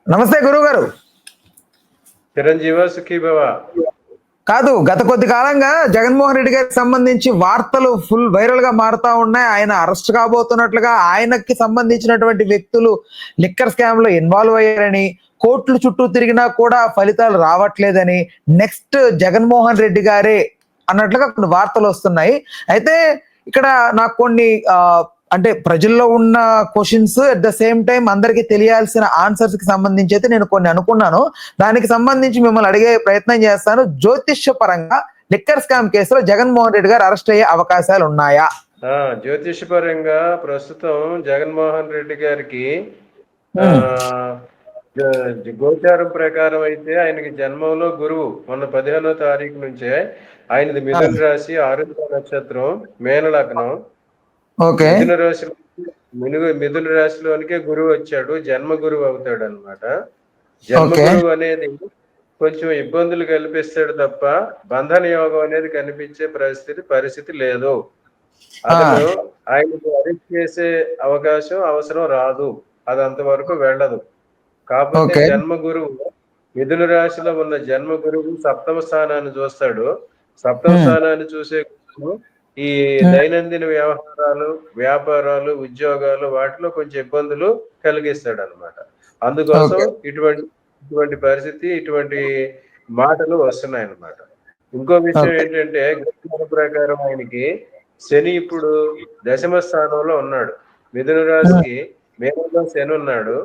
నమస్తే గురువుగారు. చిరంజీవ సుఖీభవ. కాదు, గత కొద్ది కాలంగా జగన్మోహన్ రెడ్డి గారికి సంబంధించి వార్తలు ఫుల్ వైరల్ గా మారుతా ఉన్నాయి. ఆయన అరెస్ట్ కాబోతున్నట్లుగా, ఆయనకి సంబంధించినటువంటి వ్యక్తులు లిక్కర్ స్కామ్ లో ఇన్వాల్వ్ అయ్యారని, కోర్టులు చుట్టూ తిరిగినా కూడా ఫలితాలు రావట్లేదని, నెక్స్ట్ జగన్మోహన్ రెడ్డి గారే అన్నట్లుగా కొన్ని వార్తలు వస్తున్నాయి. అయితే ఇక్కడ నాకు కొన్ని అంటే ప్రజల్లో ఉన్న questions at the same time అందరికి తెలియాల్సిన ఆన్సర్స్ కి సంబంధించి అయితే నేను కొన్ని అనుకున్నాను. దానికి సంబంధించి మిమ్మల్ని అడిగే ప్రయత్నం చేస్తాను. జ్యోతిష్య పరంగా లిక్కర్ స్కామ్ కేసులో జగన్మోహన్ రెడ్డి గారు అరెస్ట్ అయ్యే అవకాశాలు ఉన్నాయా? జ్యోతిషపరంగా ప్రస్తుతం జగన్మోహన్ రెడ్డి గారికి గోచారం ప్రకారం అయితే ఆయనకి జన్మంలో గురువు మొన్న 15వ తారీఖు నుంచే ఆయనది మిథున రాశి, ఆరుద్ర నక్షత్రం, మేన లగ్నం. మిథున రాశి మిథున రాశిలోనికే గురువు వచ్చాడు, జన్మ గురువు అవుతాడు అనమాట. జన్మ గురువు అనేది కొంచెం ఇబ్బందులు కల్పిస్తాడు తప్ప బంధన యోగం అనేది కనిపించే పరిస్థితి లేదు. అతను ఆయనకు అరెస్ట్ చేసే అవసరం రాదు, అది అంతవరకు వెళ్ళదు. కాకపోతే జన్మ గురువు మిథున రాశిలో ఉన్న జన్మ గురువు సప్తమ స్థానాన్ని చూస్తాడు. సప్తమ స్థానాన్ని చూసే ఈ దైనందిన వ్యవహారాలు, వ్యాపారాలు, ఉద్యోగాలు వాటిలో కొంచెం ఇబ్బందులు కలిగిస్తాడు అనమాట. అందుకోసం ఇటువంటి పరిస్థితి, ఇటువంటి మాటలు వస్తున్నాయి అన్నమాట. ఇంకో విషయం ఏంటంటే గోచార ప్రకారం ఆయనకి శని ఇప్పుడు దశమ స్థానంలో ఉన్నాడు. మిథున రాశికి మేనలో శని ఉన్నాడు,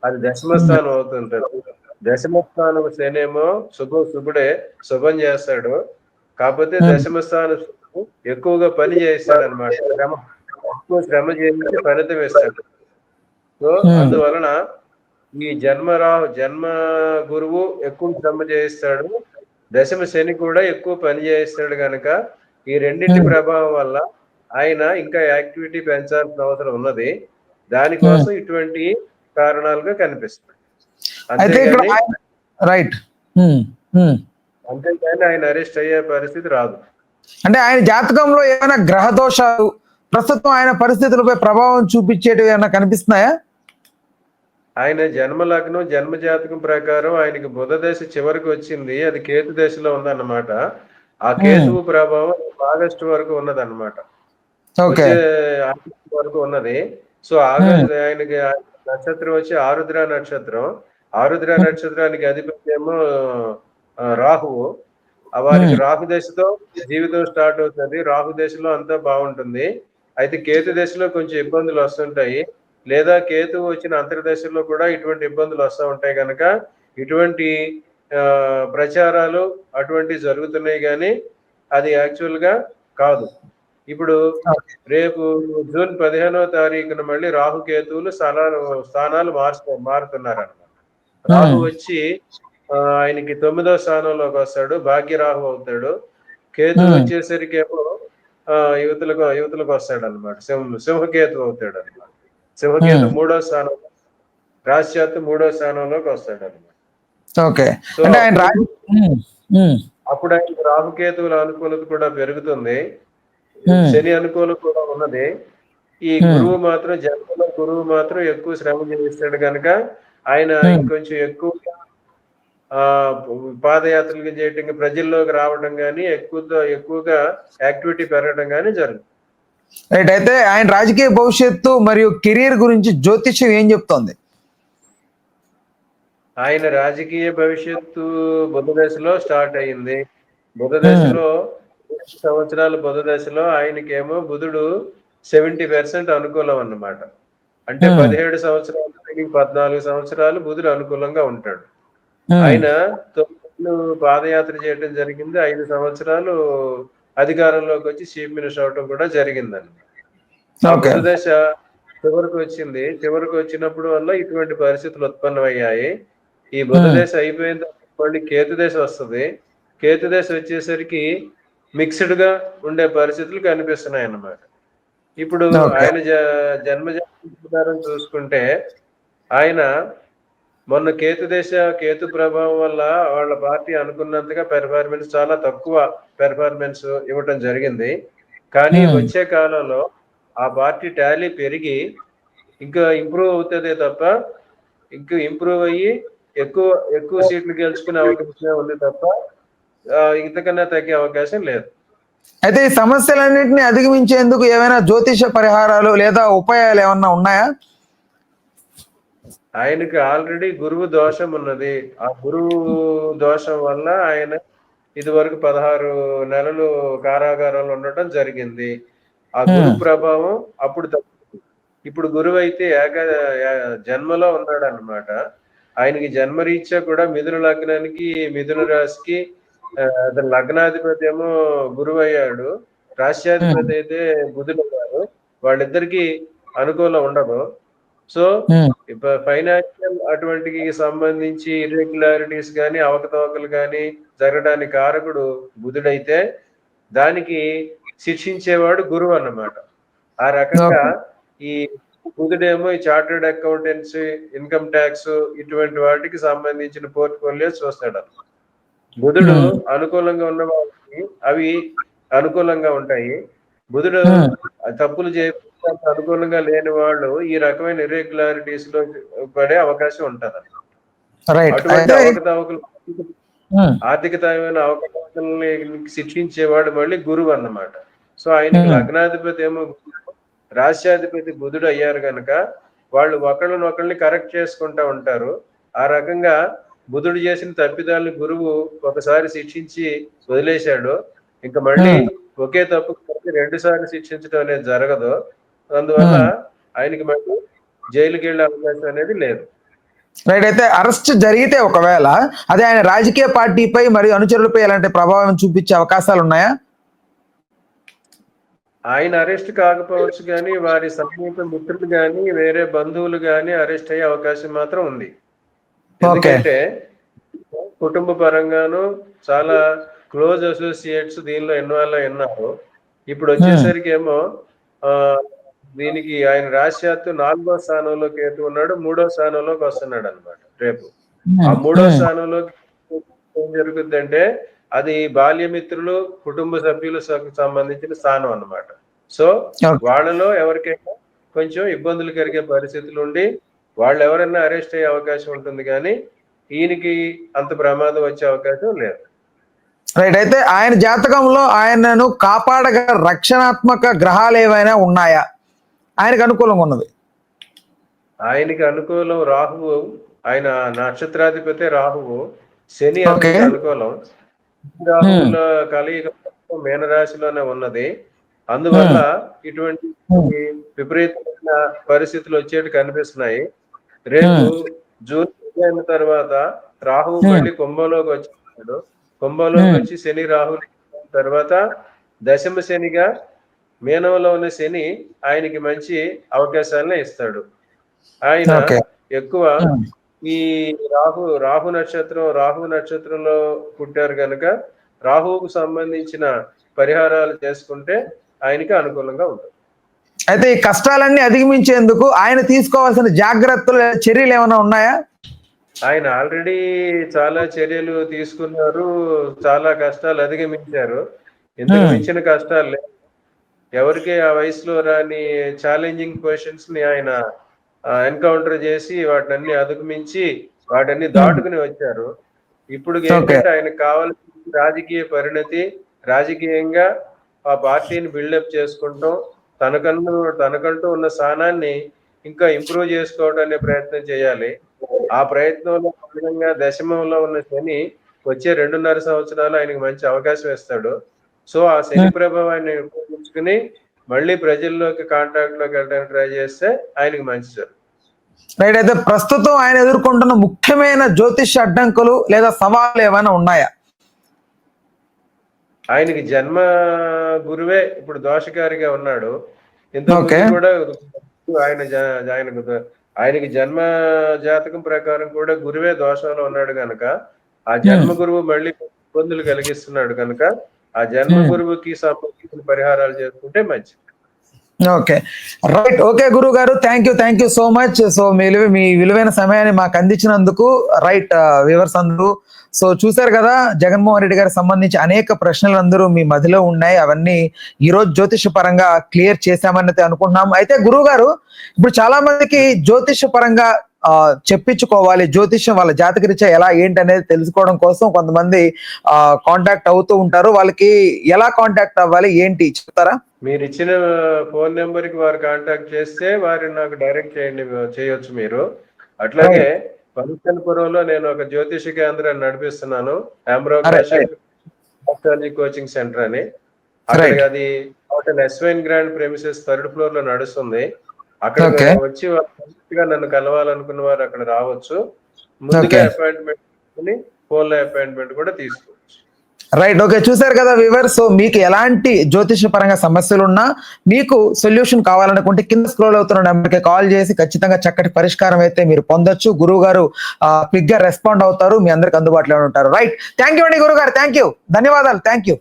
అది దశమ స్థానం అవుతుంటాడు. దశమ స్థానం శని ఏమో శుభుడే, శుభం చేస్తాడు. కాకపోతే దశమ స్థానం ఎక్కువగా పని చేస్తాడు అనమాట. ఎక్కువ శ్రమ చేసి ఫలితం ఇస్తాడు. సో అందువలన ఈ జన్మ గురువు ఎక్కువ శ్రమ చేయిస్తాడు, దశమ శని కూడా ఎక్కువ పని చేయిస్తాడు. కనుక ఈ రెండింటి ప్రభావం వల్ల ఆయన ఇంకా యాక్టివిటీ పెంచాల్సిన అవసరం ఉన్నది. దానికోసం ఇటువంటి కారణాలుగా కనిపిస్తుంది. అంతేగాని ఆయన అరెస్ట్ అయ్యే పరిస్థితి రాదు. అంటే ఆయన జాతకంలో ఏమైనా గ్రహ దోషాలు ప్రస్తుతం ఆయన పరిస్థితులపై ప్రభావం చూపించేటివి ఏమైనా కనిపిస్తున్నాయా? ఆయన జన్మ లగ్నం, జన్మ జాతకం ప్రకారం ఆయనకి బుధ దశ చివరికి వచ్చింది, అది కేతు దశలో ఉందన్నమాట. ఆ కేతువు ప్రభావం ఆగస్టు వరకు ఉన్నదన్నమాట, వచ్చే ఆగస్టు వరకు ఉన్నది. సో ఆయనకి నక్షత్రం వచ్చి ఆరుద్ర నక్షత్రం. ఆరుద్ర నక్షత్రానికి అధిపతి ఏమో రాహువు. వారికి రాహు దశతో జీవితం స్టార్ట్ అవుతుంది. రాహు దశలో అంతా బాగుంటుంది. అయితే కేతు దశలో కొంచెం ఇబ్బందులు వస్తుంటాయి, లేదా కేతువు వచ్చిన అంతర్దశలో కూడా ఇటువంటి ఇబ్బందులు వస్తూ ఉంటాయి. కనుక ఇటువంటి ప్రచారాలు అటువంటివి జరుగుతున్నాయి, కానీ అది యాక్చువల్గా కాదు. ఇప్పుడు రేపు జూన్ 15వ తారీఖున మళ్ళీ రాహుకేతువులు స్థానాలు మారుతున్నారు అన్నమాట. రాహు వచ్చి ఆయనకి 9వ స్థానంలోకి వస్తాడు, భాగ్యరాహు అవుతాడు. కేతు వచ్చేసరికి ఏమో యువతులకు వస్తాడు అనమాట, సింహకేతు అవుతాడు అనమాట. సింహకేతు 3వ స్థానం, రాశ్యాత్తు 3వ స్థానంలోకి వస్తాడు అనమాట. అప్పుడు ఆయనకు రాహుకేతువుల అనుకూలత కూడా పెరుగుతుంది, శని అనుకూలత కూడా ఉన్నది. ఈ గురువు మాత్రం జన్మలో గురువు మాత్రం ఎక్కువ శ్రమ చేస్తాడు. కనుక ఆయన ఇంకొంచెం ఎక్కువగా పాదయాత్రలు చేయటం, ప్రజల్లోకి రావడం కానీ, ఎక్కువగా యాక్టివిటీ పెరగడం కానీ జరుగుతుంది. రైట్. అయితే ఆయన రాజకీయ భవిష్యత్తు మరియు కెరీర్ గురించి జ్యోతిష్యం ఏం చెప్తోంది? ఆయన రాజకీయ భవిష్యత్తు బుధ దశలో స్టార్ట్ అయింది. బుధ దశలో 7 సంవత్సరాల బుధ దశలో ఆయనకేమో బుధుడు 70% అనుకూలం అన్నమాట. అంటే 17 సంవత్సరాలు 14 సంవత్సరాలు బుధుడు అనుకూలంగా ఉంటాడు. ఆయన 9 పాదయాత్ర చేయడం జరిగింది, 5 సంవత్సరాలు అధికారంలోకి వచ్చి చీఫ్ మినిస్టర్ అవడం కూడా జరిగిందండి. ఆ బుధ దశ చివరికి వచ్చింది. చివరికి వచ్చినప్పుడు వల్ల ఇటువంటి పరిస్థితులు ఉత్పన్నమయ్యాయి. ఈ బుధ దశ అయిపోయిన తర్వాత మళ్ళీ కేతు దశ వస్తుంది. కేతు దశ వచ్చేసరికి మిక్స్డ్ గా ఉండే పరిస్థితులు కనిపిస్తున్నాయి అన్నమాట. ఇప్పుడు ఆయన జన్మజాతకం చూసుకుంటే ఆయన మొన్న కేతు ప్రభావం వల్ల వాళ్ళ పార్టీ అనుకున్నంతగా పెర్ఫార్మెన్స్, చాలా తక్కువ పెర్ఫార్మెన్స్ ఇవ్వటం జరిగింది. కానీ వచ్చే కాలంలో ఆ పార్టీ టాలీ పెరిగి ఇంకా ఇంప్రూవ్ అవుతుందే తప్ప ఇంకా ఇంప్రూవ్ అయ్యి ఎక్కువ ఎక్కువ సీట్లు గెలుచుకునే అవకాశమే ఉంది తప్ప ఇంతకన్నా తగ్గే అవకాశం లేదు. అయితే ఈ సమస్యలన్నింటినీ అధిగమించేందుకు ఏమైనా జ్యోతిష పరిహారాలు లేదా ఉపాయాలు ఏమన్నా ఉన్నాయా? ఆయనకి ఆల్రెడీ గురువు దోషం ఉన్నది. ఆ గురువు దోషం వల్ల ఆయన ఇదివరకు 16 నెలలు కారాగారంలో ఉండటం జరిగింది. ఆ గురు ప్రభావం అప్పుడు ఇప్పుడు గురువు అయితే జన్మలో ఉన్నాడు అన్నమాట. ఆయనకి జన్మరీత్యా కూడా మిథున లగ్నానికి మిథున రాశికి లగ్నాధిపతి ఏమో గురువు అయ్యాడు, రాష్ట్రాధిపతి అయితే బుధుడు అయ్యాడు. వాళ్ళిద్దరికి అనుకూలం ఉండదు. సో ఫైనాన్షియల్ అటువంటికి సంబంధించి ఇర్రెగ్యులారిటీస్ కానీ అవకతవకలు కానీ జరగడానికి కారకుడు బుధుడైతే దానికి శిక్షించేవాడు గురువు అన్నమాట. ఆ రకంగా ఈ బుధుడేమో ఈ చార్టర్డ్ అకౌంటెన్సీ, ఇన్కమ్ ట్యాక్స్ ఇటువంటి వాటికి సంబంధించిన పోర్ట్ఫోలియో చూస్తాడు. బుధుడు అనుకూలంగా ఉన్న వాళ్ళకి అవి అనుకూలంగా ఉంటాయి. బుధుడు తప్పులు అనుకూలంగా లేని వాళ్ళు ఈ రకమైన ఇర్రెగ్యులారిటీస్ లో పడే అవకాశం ఉంటది. అటువంటి అవకతవకలు, ఆర్థికమైన అవకతవకల్ని శిక్షించేవాడు మళ్ళీ గురువు అన్నమాట. సో ఆయనకి లగ్నాధిపతి ఏమో రాష్ట్రాధిపతి బుధుడు అయ్యారు కనుక వాళ్ళు ఒకళ్ళనొకళ్ళని కరెక్ట్ చేసుకుంటా ఉంటారు. ఆ రకంగా బుధుడు చేసిన తప్పిదాలను గురువు ఒకసారి శిక్షించి వదిలేశాడు. ఇంకా మళ్ళీ ఒకే తప్పు 2 సార్లు శిక్షించడం అనేది జరగదు. అందువల్ల ఆయనకి మళ్ళీ జైలుకి వెళ్ళే అవకాశం అనేది లేదు. రైట్. అయితే అరెస్ట్ జరిగితే ఒకవేళ అదే ఆయన రాజకీయ పార్టీపై మరియు అనుచరులపై ఎలాంటి ప్రభావం చూపించే అవకాశాలు ఉన్నాయా? ఆయన అరెస్ట్ కాకపోవచ్చు కానీ వారి సమీప మిత్రులు కానీ వేరే బంధువులు కానీ అరెస్ట్ అయ్యే అవకాశం మాత్రం ఉంది. ఎందుకంటే కుటుంబ పరంగాను చాలా క్లోజ్ అసోసియేట్స్ దీనిలో ఇన్వాల్వ్ అయి ఉన్నారు. ఇప్పుడు వచ్చేసరికి ఏమో దీనికి ఆయన రాష్ట్రాత్తు 4వ స్థానంలో కేతు ఉన్నాడు, 3వ స్థానంలోకి వస్తున్నాడు అనమాట. రేపు ఆ 3వ స్థానంలోకి ఏం జరుగుతుందంటే అది బాల్యమిత్రులు, కుటుంబ సభ్యులకు సంబంధించిన స్థానం అన్నమాట. సో వాళ్ళలో ఎవరికైనా కొంచెం ఇబ్బందులు కలిగే పరిస్థితులు ఉండి వాళ్ళు ఎవరైనా అరెస్ట్ అయ్యే అవకాశం ఉంటుంది, కానీ ఈయనకి అంత ప్రమాదం వచ్చే అవకాశం లేదు. రైట్. అయితే ఆయన జాతకంలో ఆయనను కాపాడగల రక్షణాత్మక గ్రహాలు ఏవైనా ఉన్నాయా ఆయనకు అనుకూలంగా ఉన్నది? ఆయనకి అనుకూలం రాహువు, ఆయన నక్షత్రాధిపతి రాహువు, శని అనుకూలం. రాహువుల కలయిక మీనరాశిలోనే ఉన్నది. అందువల్ల ఇటువంటి విపరీతమైన పరిస్థితులు వచ్చేట్టు కనిపిస్తున్నాయి. రేపు జూన్ అయిన తర్వాత రాహువు మళ్ళీ కుంభంలోకి వచ్చాడు. కుంభంలోకి వచ్చి శని రాహు తర్వాత దశమ శనిగా మీనంలో ఉన్న శని ఆయనకి మంచి అవకాశాలను ఇస్తాడు. ఆయన ఎక్కువ ఈ రాహు నక్షత్రంలో పుట్టారు కనుక రాహువుకు సంబంధించిన పరిహారాలు చేసుకుంటే ఆయనకి అనుకూలంగా ఉంటుంది. అయితే ఈ కష్టాలన్నీ అధిగమించేందుకు ఆయన తీసుకోవాల్సిన జాగ్రత్తలు, చర్యలు ఏమైనా ఉన్నాయా? ఆయన ఆల్రెడీ చాలా చర్యలు తీసుకున్నారు, చాలా కష్టాలు అధిగమించారు. ఇంతకు మించిన కష్టాలు లేవు. ఎవరికి ఆ వయసులో రాని ఛాలెంజింగ్ క్వశ్చన్స్ ని ఆయన ఎన్కౌంటర్ చేసి వాటిని అధిగమించి వాటిని దాటుకుని వచ్చారు. ఇప్పుడు ఏంటంటే ఆయనకు కావాల్సిన రాజకీయ పరిణతి, రాజకీయంగా ఆ పార్టీని బిల్డప్ చేసుకుంటాం, తనకంటూ ఉన్న స్థానాన్ని ఇంకా ఇంప్రూవ్ చేసుకోవడం అనే ప్రయత్నం చేయాలి. ఆ ప్రయత్నంలో భాగంగా దశమంలో ఉన్న శని వచ్చే 2.5 సంవత్సరాలు ఆయనకు మంచి అవకాశం ఇస్తాడు. సో ఆ శని ప్రభావాన్ని ఉపయోగించుకుని మళ్ళీ ప్రజల్లోకి కాంటాక్ట్ లోకి వెళ్ళడానికి ట్రై చేస్తే ఆయనకి మంచి జరుగుతుంది. రైట్. అయితే ప్రస్తుతం ఆయన ఎదుర్కొంటున్న ముఖ్యమైన జ్యోతిష అడ్డంకులు లేదా సవాళ్ళు ఏమైనా ఉన్నాయా? ఆయనకి జన్మ గురువే ఇప్పుడు దోషకారిగా ఉన్నాడు. ఇంతకుముందు కూడా ఆయనకి జన్మ జాతకం ప్రకారం కూడా గురువే దోషంలో ఉన్నాడు కనుక ఆ జన్మ గురువు మళ్ళీ ఇబ్బందులు కలిగిస్తున్నాడు కనుక ఆ జన్మ గురువుకి సంబంధించిన పరిహారాలు చేసుకుంటే మంచిది. Okay, right. ఓకే గురువు గారు, thank you so much. So మీ విలువైన సమయాన్ని మాకు అందించినందుకు. రైట్ వ్యూవర్స్ అందరూ సో చూశారు కదా, జగన్మోహన్ రెడ్డి గారికి సంబంధించి అనేక ప్రశ్నలు అందరూ మీ మధ్యలో ఉన్నాయి. అవన్నీ ఈ రోజు జ్యోతిష పరంగా క్లియర్ చేశామని అనుకుంటున్నాము. అయితే గురువు గారు, ఇప్పుడు చాలా మందికి జ్యోతిష పరంగా చెప్పించుకోవాలి, జ్యోతిష్యం వాళ్ళ జాతకరీత్యా ఎలా ఏంటి అనేది తెలుసుకోవడం కోసం కొంతమంది కాంటాక్ట్ అవుతూ ఉంటారు. వాళ్ళకి ఎలా కాంటాక్ట్ అవ్వాలి ఏంటి చెప్తారా? మీరు ఇచ్చిన ఫోన్ నెంబర్ కి వారు కాంటాక్ట్ చేస్తే వారిని నాకు డైరెక్ట్ చేయొచ్చు మీరు. అట్లాగే పవిత్రపురంలో నేను ఒక జ్యోతిష కేంద్రాన్ని నడిపిస్తున్నాను, ఆస్ట్రాలజీ కోచింగ్ సెంటర్ అని. అక్కడికి అది హోటల్ ఎస్వైన్ గ్రాండ్ ప్రెమిసెస్ 3rd ఫ్లోర్ లో నడుస్తుంది. అక్కడ వచ్చి నన్ను కలవాలనుకున్న వారు అక్కడ రావచ్చు. ముందుగా అపాయింట్మెంట్, ఫోన్ లో అపాయింట్మెంట్ కూడా తీసుకోవచ్చు. Right, okay. చూసారు కదా వ్యూవర్స్. సో మీకు ఎలాంటి జ్యోతిష పరంగా సమస్యలు ఉన్నా, మీకు సొల్యూషన్ కావాలనుకుంటే కింద స్క్రోల్ అవుతున్న నెంబర్కి కాల్ చేసి ఖచ్చితంగా చక్కటి పరిష్కారం అయితే మీరు పొందొచ్చు. గురువు గారు క్విక్ గా రెస్పాండ్ అవుతారు, మీ అందరికి అందుబాటులో ఉంటారు. రైట్, థ్యాంక్ యూ అండి గురువు గారు, థ్యాంక్ యూ, ధన్యవాదాలు, థ్యాంక్ యూ.